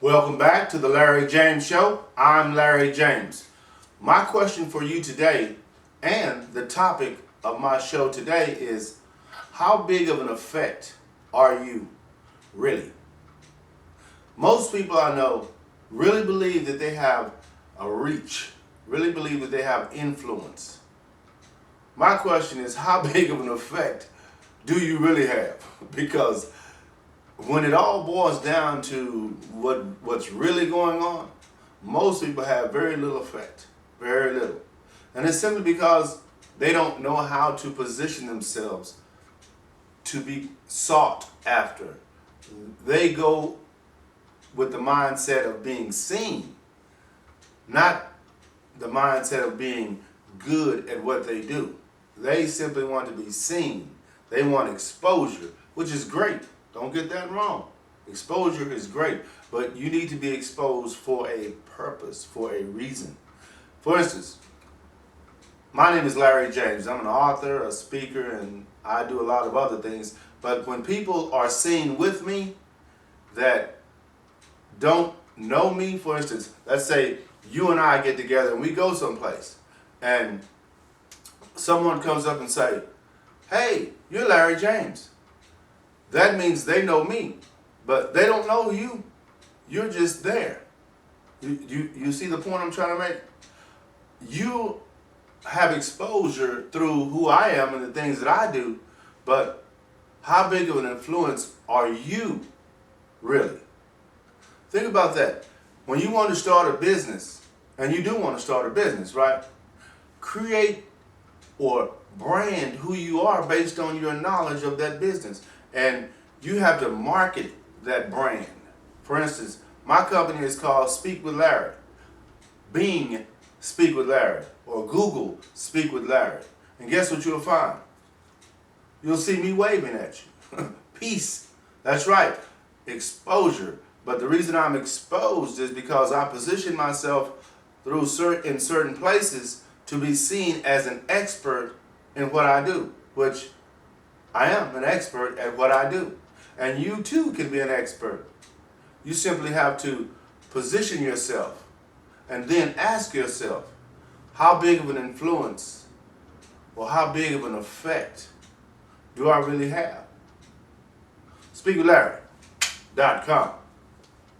Welcome back to the Larry James Show. I'm Larry James. My question for you today, and the topic of my show today, is how big of an effect are you really? Most people I know really believe that they have a reach, really believe that they have influence. My question is, how big of an effect do you really have? Because when it all boils down to what's really going on, most people have very little effect, very little. And it's simply because they don't know how to position themselves to be sought after. They go with the mindset of being seen, not the mindset of being good at what they do. They simply want to be seen. They want exposure, which is great. Don't get that wrong. Exposure is great, but you need to be exposed for a purpose, for a reason. For instance, my name is Larry James. I'm an author, a speaker, and I do a lot of other things. But when people are seen with me that don't know me, for instance, let's say you and I get together and we go someplace, and someone comes up and say, "Hey, you're Larry James." That means they know me, but they don't know you. You're just there. You see the point I'm trying to make? You have exposure through who I am and the things that I do, but how big of an influence are you really? Think about that. When you want to start a business, and you do want to start a business, right? Create or brand who you are based on your knowledge of that business. And you have to market that brand. For instance, my company is called Speakwithlarry. Bing, Speakwithlarry. Or Google, Speakwithlarry. And guess what you'll find? You'll see me waving at you. Peace. That's right. Exposure. But the reason I'm exposed is because I position myself in certain places to be seen as an expert in what I do, which I am an expert at what I do. And you too can be an expert. You simply have to position yourself and then ask yourself, how big of an influence or how big of an effect do I really have? Speakwithlarry.com